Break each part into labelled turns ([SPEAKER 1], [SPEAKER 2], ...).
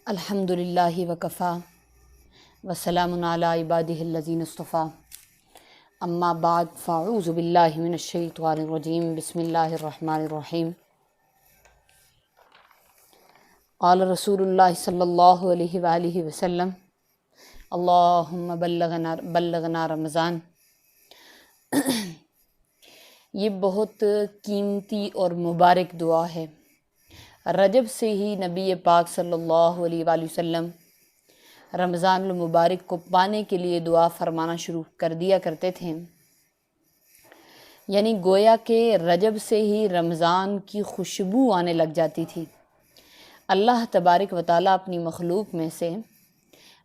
[SPEAKER 1] الحمدللہ وکفا وسلام علی عبادہ الذین اصطفیٰ اما بعد فاعوذ باللہ من الشیطان الرجیم بسم اللہ الرحمن الرحیم قال رسول اللہ صلی اللہ علیہ وآلہ وسلم اللہم بلغنا رمضان۔ یہ بہت قیمتی اور مبارک دعا ہے۔ رجب سے ہی نبی پاک صلی اللہ علیہ وآلہ وسلم رمضان المبارک کو پانے کے لیے دعا فرمانا شروع کر دیا کرتے تھے، یعنی گویا کہ رجب سے ہی رمضان کی خوشبو آنے لگ جاتی تھی۔ اللہ تبارک و تعالیٰ اپنی مخلوق میں سے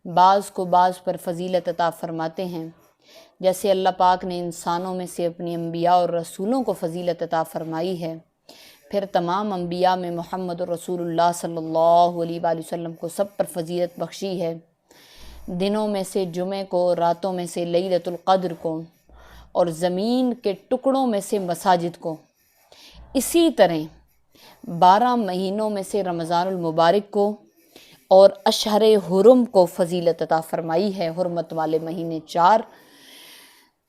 [SPEAKER 1] بعض کو بعض پر فضیلت عطا فرماتے ہیں، جیسے اللہ پاک نے انسانوں میں سے اپنی انبیاء اور رسولوں کو فضیلت عطا فرمائی ہے، پھر تمام انبیاء میں محمد رسول اللہ صلی اللہ علیہ وآلہ وسلم کو سب پر فضیلت بخشی ہے۔ دنوں میں سے جمعہ کو، راتوں میں سے لیلۃ القدر کو، اور زمین کے ٹکڑوں میں سے مساجد کو، اسی طرح 12 مہینوں میں سے رمضان المبارک کو اور اشہر حرم کو فضیلت عطا فرمائی ہے۔ حرمت والے مہینے 4،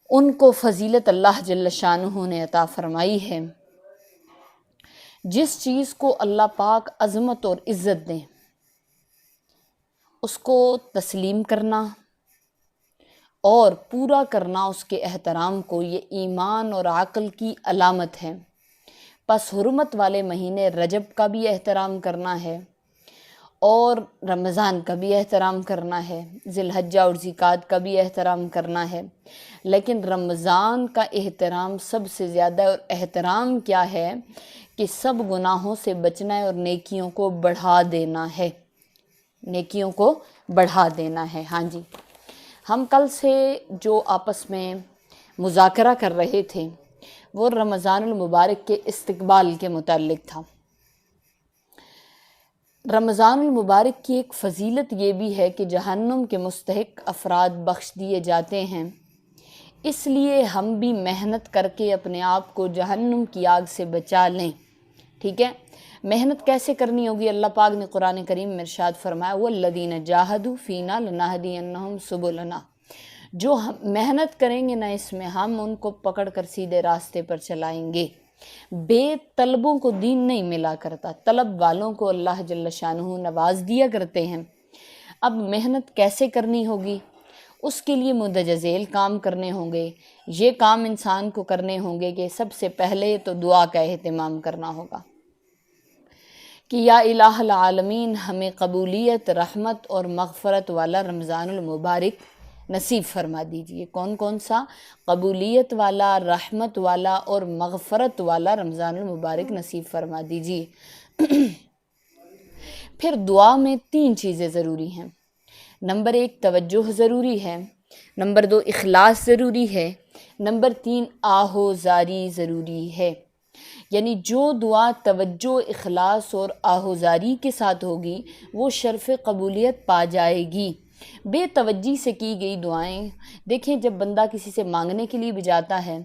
[SPEAKER 1] ان کو فضیلت اللہ جل شانہ نے عطا فرمائی ہے۔ جس چیز کو اللہ پاک عظمت اور عزت دیں، اس کو تسلیم کرنا اور پورا کرنا اس کے احترام کو، یہ ایمان اور عقل کی علامت ہے۔ پس حرمت والے مہینے رجب کا بھی احترام کرنا ہے اور رمضان کا بھی احترام کرنا ہے، ذی الحجہ اور ذوالقعدہ کا بھی احترام کرنا ہے، لیکن رمضان کا احترام سب سے زیادہ، اور احترام کیا ہے کہ سب گناہوں سے بچنا ہے اور نیکیوں کو بڑھا دینا ہے، نیکیوں کو بڑھا دینا ہے۔ ہاں جی، ہم کل سے جو آپس میں مذاکرہ کر رہے تھے وہ رمضان المبارک کے استقبال کے متعلق تھا۔ رمضان المبارک کی ایک فضیلت یہ بھی ہے کہ جہنم کے مستحق افراد بخش دیے جاتے ہیں، اس لیے ہم بھی محنت کر کے اپنے آپ کو جہنم کی آگ سے بچا لیں۔ ٹھیک ہے، محنت کیسے کرنی ہوگی؟ اللہ پاک نے قرآن کریم میں ارشاد فرمایا وَالَّذِينَ جَاهَدُوا فِينَا لَنَهْدِيَنَّهُمْ سُبُلَنَا، جو محنت کریں گے نا، اس میں ہم ان کو پکڑ کر سیدھے راستے پر چلائیں گے۔ بے طلبوں کو دین نہیں ملا کرتا، طلب والوں کو اللہ جل شانہ نواز دیا کرتے ہیں۔ اب محنت کیسے کرنی ہوگی؟ اس کے لیے مندرجہ ذیل کام کرنے ہوں گے۔ یہ کام انسان کو کرنے ہوں گے کہ سب سے پہلے تو دعا کا اہتمام کرنا ہوگا کہ یا الہ العالمین، ہمیں قبولیت، رحمت اور مغفرت والا رمضان المبارک نصیب فرما دیجئے۔ کون کون سا؟ قبولیت والا، رحمت والا اور مغفرت والا رمضان المبارک نصیب فرما دیجئے۔ پھر دعا میں 3 چیزیں ضروری ہیں۔ نمبر 1 توجہ ضروری ہے، نمبر 2 اخلاص ضروری ہے، نمبر 3 آہوزاری ضروری ہے۔ یعنی جو دعا توجہ، اخلاص اور آہوزاری کے ساتھ ہوگی وہ شرف قبولیت پا جائے گی۔ بے توجہی سے کی گئی دعائیں، دیکھیں جب بندہ کسی سے مانگنے کے لیے بھی جاتا ہے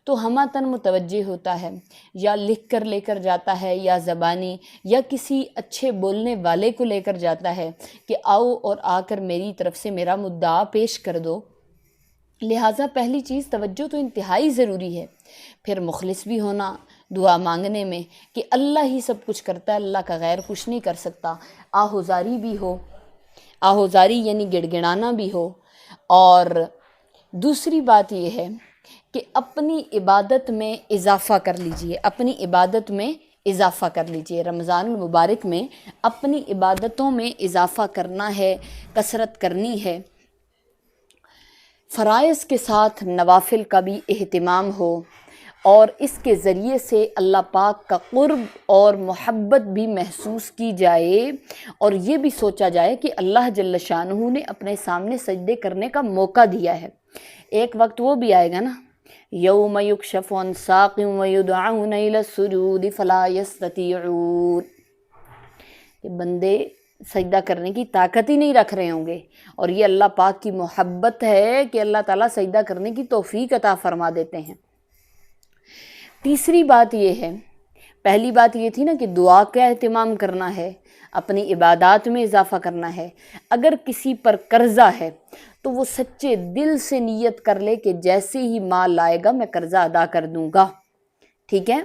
[SPEAKER 1] تو ہمہ متوجہ ہوتا ہے، یا لکھ کر لے کر جاتا ہے، یا زبانی، یا کسی اچھے بولنے والے کو لے کر جاتا ہے کہ آؤ اور آ کر میری طرف سے میرا مدعا پیش کر دو۔ لہٰذا پہلی چیز توجہ تو انتہائی ضروری ہے۔ پھر مخلص بھی ہونا دعا مانگنے میں کہ اللہ ہی سب کچھ کرتا ہے، اللہ کا غیر کچھ نہیں کر سکتا۔ آہوزاری بھی ہو، آہوزاری یعنی گڑ گڑانا بھی ہو۔ اور دوسری بات یہ ہے کہ اپنی عبادت میں اضافہ کر لیجئے، اپنی عبادت میں اضافہ کر لیجئے۔ رمضان المبارک میں اپنی عبادتوں میں اضافہ کرنا ہے، کثرت کرنی ہے۔ فرائض کے ساتھ نوافل کا بھی اہتمام ہو، اور اس کے ذریعے سے اللہ پاک کا قرب اور محبت بھی محسوس کی جائے، اور یہ بھی سوچا جائے کہ اللہ جل شانہ نے اپنے سامنے سجدے کرنے کا موقع دیا ہے۔ ایک وقت وہ بھی آئے گا نا، یوم یکشف عن ساق ویدعون الی السجود فلا یستطیعون، کہ بندے سجدہ کرنے کی طاقت ہی نہیں رکھ رہے ہوں گے، اور یہ اللہ پاک کی محبت ہے کہ اللہ تعالیٰ سجدہ کرنے کی توفیق عطا فرما دیتے ہیں۔ تیسری بات یہ ہے، پہلی بات یہ تھی نا کہ دعا کا اہتمام کرنا ہے، اپنی عبادات میں اضافہ کرنا ہے۔ اگر کسی پر قرضہ ہے تو وہ سچے دل سے نیت کر لے کہ جیسے ہی مال لائے گا میں قرضہ ادا کر دوں گا، ٹھیک ہے۔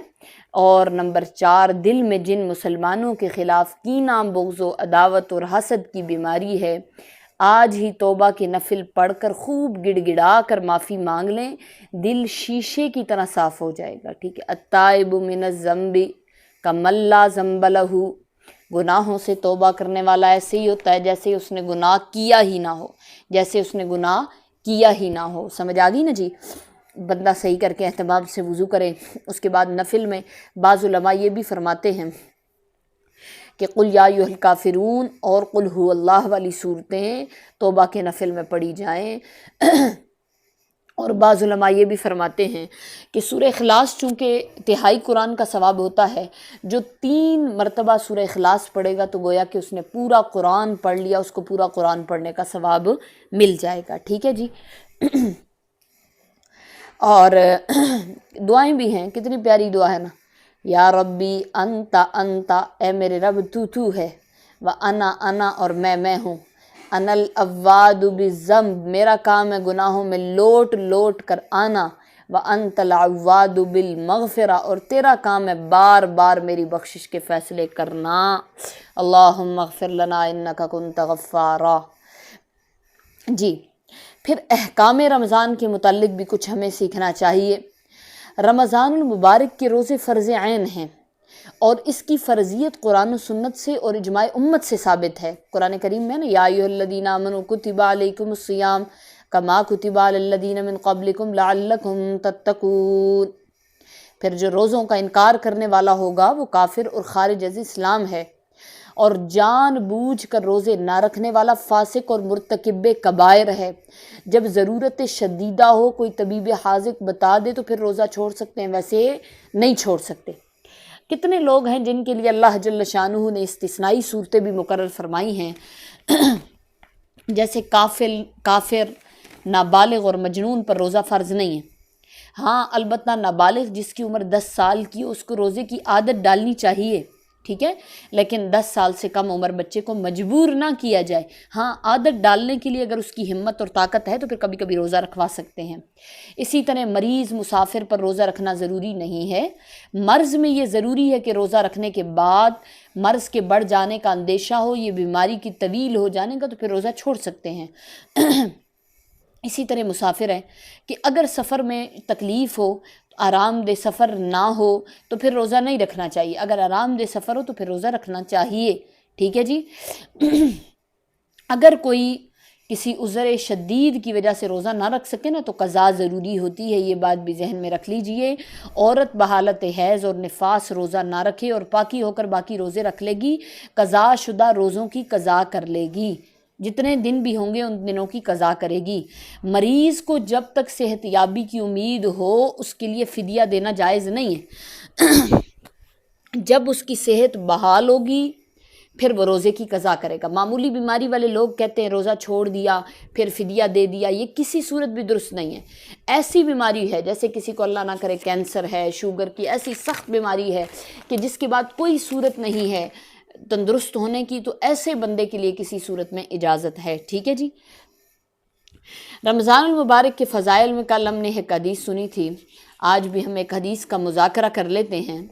[SPEAKER 1] اور نمبر 4، دل میں جن مسلمانوں کے خلاف کینہ، بغض و عداوت اور حسد کی بیماری ہے، آج ہی توبہ کے نفل پڑھ کر خوب گڑ گڑا کر معافی مانگ لیں، دل شیشے کی طرح صاف ہو جائے گا، ٹھیک ہے۔ التائب من الذنب کمن لا ذنب لہ، گناہوں سے توبہ کرنے والا ایسے ہی ہوتا ہے جیسے اس نے گناہ کیا ہی نہ ہو، جیسے اس نے گناہ کیا ہی نہ ہو۔ سمجھ آ گئی نا جی؟ بندہ صحیح کر کے اہتمام سے وضو کرے۔ اس کے بعد نفل میں بعض علماء یہ بھی فرماتے ہیں کہ قل یا ایھا الکافرون اور قل ھو اللہ والی صورتیں توبہ کے نفل میں پڑھی جائیں۔ اور بعض علماء یہ بھی فرماتے ہیں کہ سورہ اخلاص چونکہ تہائی قرآن کا ثواب ہوتا ہے، جو 3 مرتبہ سورہ اخلاص پڑھے گا تو گویا کہ اس نے پورا قرآن پڑھ لیا، اس کو پورا قرآن پڑھنے کا ثواب مل جائے گا، ٹھیک ہے جی۔ اور دعائیں بھی ہیں، کتنی پیاری دعا ہے نا، یا ربی انتا انتا، اے میرے رب تو ہے، انا اور میں ہوں، انا الاواد بالذنب، میرا کام ہے گناہوں میں لوٹ لوٹ کر آنا، وانت العواد بالمغفرہ، اور تیرا کام ہے بار بار میری بخشش کے فیصلے کرنا، اللہم اغفر لنا انک کنت غفارا۔ جی، پھر احکام رمضان کے متعلق بھی کچھ ہمیں سیکھنا چاہیے۔ رمضان المبارک کے روزے فرض عین ہیں، اور اس کی فرضیت قرآن و سنت سے اور اجماع امت سے ثابت ہے۔ قرآن کریم میں نا یا ایھا الذین آمنوا کتب علیکم الصیام کما کتب علی الذین من قبلکم لعلکم تتقون۔ پھر جو روزوں کا انکار کرنے والا ہوگا وہ کافر اور خارج از اسلام ہے، اور جان بوجھ کر روزے نہ رکھنے والا فاسق اور مرتکب کبائر ہے۔ جب ضرورت شدیدہ ہو، کوئی طبیب حاذق بتا دے تو پھر روزہ چھوڑ سکتے ہیں، ویسے نہیں چھوڑ سکتے۔ کتنے لوگ ہیں جن کے لیے اللہ جل شانہ نے استثنائی صورتیں بھی مقرر فرمائی ہیں، جیسے کافر، نابالغ اور مجنون پر روزہ فرض نہیں ہے۔ ہاں البتہ نابالغ جس کی عمر 10 سال کی ہو اس کو روزے کی عادت ڈالنی چاہیے، ٹھیک ہے، لیکن 10 سال سے کم عمر بچے کو مجبور نہ کیا جائے۔ ہاں عادت ڈالنے کے لیے اگر اس کی ہمت اور طاقت ہے تو پھر کبھی کبھی روزہ رکھوا سکتے ہیں۔ اسی طرح مریض، مسافر پر روزہ رکھنا ضروری نہیں ہے۔ مرض میں یہ ضروری ہے کہ روزہ رکھنے کے بعد مرض کے بڑھ جانے کا اندیشہ ہو، یہ بیماری کی طویل ہو جانے کا، تو پھر روزہ چھوڑ سکتے ہیں۔ اسی طرح مسافر ہے کہ اگر سفر میں تکلیف ہو، آرام دہ سفر نہ ہو تو پھر روزہ نہیں رکھنا چاہیے، اگر آرام دہ سفر ہو تو پھر روزہ رکھنا چاہیے، ٹھیک ہے جی۔ اگر کوئی کسی عذر شدید کی وجہ سے روزہ نہ رکھ سکے نا تو قضا ضروری ہوتی ہے، یہ بات بھی ذہن میں رکھ لیجئے۔ عورت بحالت حیض اور نفاس روزہ نہ رکھے اور پاکی ہو کر باقی روزے رکھ لے گی، قضا شدہ روزوں کی قضا کر لے گی، جتنے دن بھی ہوں گے ان دنوں کی قضا کرے گی۔ مریض کو جب تک صحت یابی کی امید ہو اس کے لیے فدیہ دینا جائز نہیں ہے، جب اس کی صحت بحال ہوگی پھر وہ روزے کی قضا کرے گا۔ معمولی بیماری والے لوگ کہتے ہیں روزہ چھوڑ دیا پھر فدیہ دے دیا، یہ کسی صورت بھی درست نہیں ہے۔ ایسی بیماری ہے جیسے کسی کو اللہ نہ کرے کینسر ہے، شوگر کی ایسی سخت بیماری ہے کہ جس کے بعد کوئی صورت نہیں ہے تندرست ہونے کی، تو ایسے بندے کے لیے کسی صورت میں اجازت ہے، ٹھیک ہے جی۔ رمضان المبارک کے فضائل میں کل ہم نے ایک حدیث سنی تھی، آج بھی ہم ایک حدیث کا مذاکرہ کر لیتے ہیں۔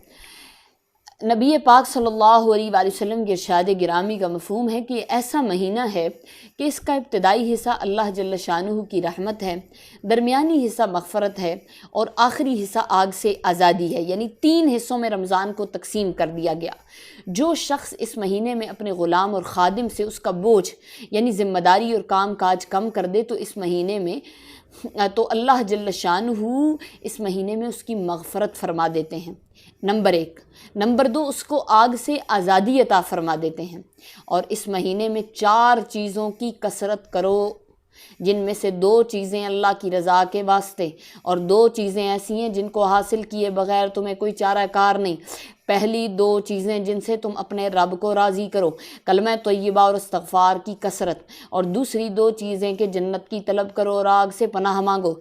[SPEAKER 1] نبی پاک صلی اللہ علیہ وآلہ وسلم کے ارشاد گرامی کا مفہوم ہے کہ یہ ایسا مہینہ ہے کہ اس کا ابتدائی حصہ اللہ جل شانہ کی رحمت ہے، درمیانی حصہ مغفرت ہے، اور آخری حصہ آگ سے آزادی ہے، یعنی 3 حصوں میں رمضان کو تقسیم کر دیا گیا۔ جو شخص اس مہینے میں اپنے غلام اور خادم سے اس کا بوجھ یعنی ذمہ داری اور کام کاج کم کر دے تو اس مہینے میں تو اللہ جل شانہ اس مہینے میں اس کی مغفرت فرما دیتے ہیں، نمبر 1۔ نمبر 2، اس کو آگ سے آزادی عطا فرما دیتے ہیں۔ اور اس مہینے میں 4 چیزوں کی کثرت کرو جن میں سے 2 چیزیں اللہ کی رضا کے واسطے اور 2 چیزیں ایسی ہیں جن کو حاصل کیے بغیر تمہیں کوئی چارہ کار نہیں۔ پہلی 2 چیزیں جن سے تم اپنے رب کو راضی کرو، کلمہ طیبہ اور استغفار کی کثرت، اور دوسری 2 چیزیں کہ جنت کی طلب کرو اور آگ سے پناہ مانگو۔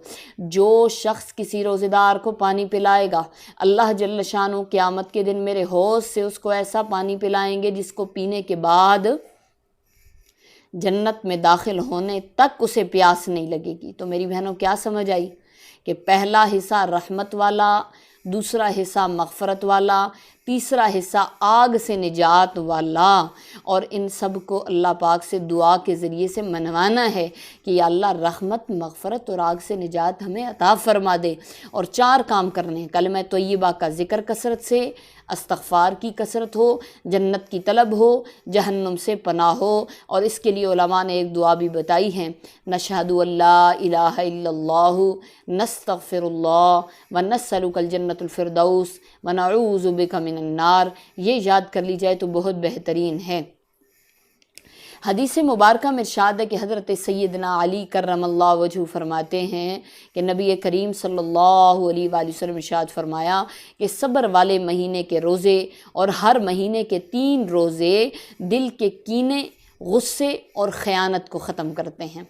[SPEAKER 1] جو شخص کسی روزے دار کو پانی پلائے گا، اللہ جل شانہ قیامت کے دن میرے حوض سے اس کو ایسا پانی پلائیں گے جس کو پینے کے بعد جنت میں داخل ہونے تک اسے پیاس نہیں لگے گی۔ تو میری بہنوں کیا سمجھ آئی کہ پہلا حصہ رحمت والا، دوسرا حصہ مغفرت والا، تیسرا حصہ آگ سے نجات والا، اور ان سب کو اللہ پاک سے دعا کے ذریعے سے منوانا ہے کہ یا اللہ رحمت، مغفرت اور آگ سے نجات ہمیں عطا فرما دے۔ اور 4 کام کرنے ہیں، کلمہ طیبہ کا ذکر کثرت سے، استغفار کی کثرت ہو، جنت کی طلب ہو، جہنم سے پناہ ہو۔ اور اس کے لیے علماء نے ایک دعا بھی بتائی ہے، نشہد ان لا الہ الا اللہ نستغفر اللہ ونسألک الجنۃ الفردوس ونعوذ بک من النار۔ یہ یاد کر لی جائے تو بہت بہترین ہے۔ حدیث مبارکہ میں ارشاد ہے کہ حضرت سیدنا علی کرم اللہ وجہہ فرماتے ہیں کہ نبی کریم صلی اللہ علیہ وآلہ وسلم ارشاد فرمایا کہ صبر والے مہینے کے روزے اور ہر مہینے کے 3 روزے دل کے کینے، غصے اور خیانت کو ختم کرتے ہیں۔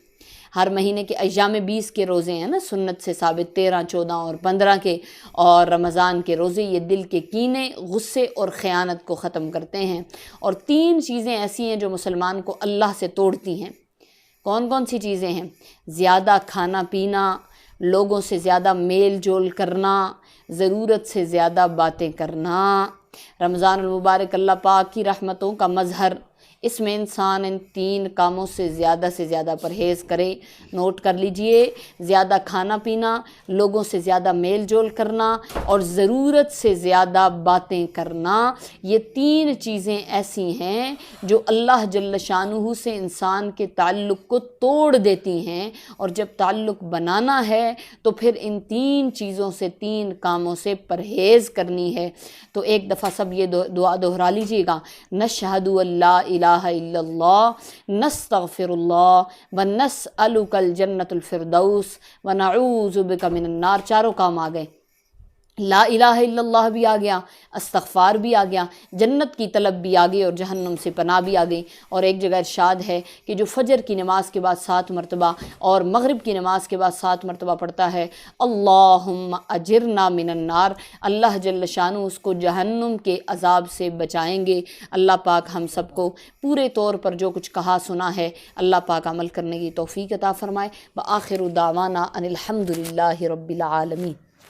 [SPEAKER 1] ہر مہینے کے ایام 20 کے روزے ہیں نا، سنت سے ثابت 13، 14 اور 15 کے، اور رمضان کے روزے یہ دل کے کینے، غصے اور خیانت کو ختم کرتے ہیں۔ اور 3 چیزیں ایسی ہیں جو مسلمان کو اللہ سے توڑتی ہیں۔ کون کون سی چیزیں ہیں؟ زیادہ کھانا پینا، لوگوں سے زیادہ میل جول کرنا، ضرورت سے زیادہ باتیں کرنا۔ رمضان المبارک اللہ پاک کی رحمتوں کا مظہر، اس میں انسان ان 3 کاموں سے زیادہ پرہیز کرے۔ نوٹ کر لیجئے، زیادہ کھانا پینا، لوگوں سے زیادہ میل جول کرنا اور ضرورت سے زیادہ باتیں کرنا۔ یہ 3 چیزیں ایسی ہیں جو اللہ جل شانہ سے انسان کے تعلق کو توڑ دیتی ہیں، اور جب تعلق بنانا ہے تو پھر ان 3 چیزوں سے، 3 کاموں سے پرہیز کرنی ہے۔ تو ایک دفعہ سب یہ دعا دہرا لیجئے گا، نشہد ان لا الہ الا اللہ نستغفر اللہ ونسألک الجنۃ الفردوس ونعوذ بک من النار۔ 4 کام آ گئے، لا الہ الا اللہ بھی آ گیا، استغفار بھی آ گیا، جنت کی طلب بھی آ گئی، اور جہنم سے پناہ بھی آ گئی۔ اور ایک جگہ ارشاد ہے کہ جو فجر کی نماز کے بعد 7 مرتبہ اور مغرب کی نماز کے بعد 7 مرتبہ پڑھتا ہے، اللہم اجرنا من النار، اللہ جل شانہ اس کو جہنم کے عذاب سے بچائیں گے۔ اللہ پاک ہم سب کو پورے طور پر جو کچھ کہا سنا ہے اللہ پاک عمل کرنے کی توفیق عطا فرمائے۔ وآخر دعوانا ان الحمد للہ رب العالمین۔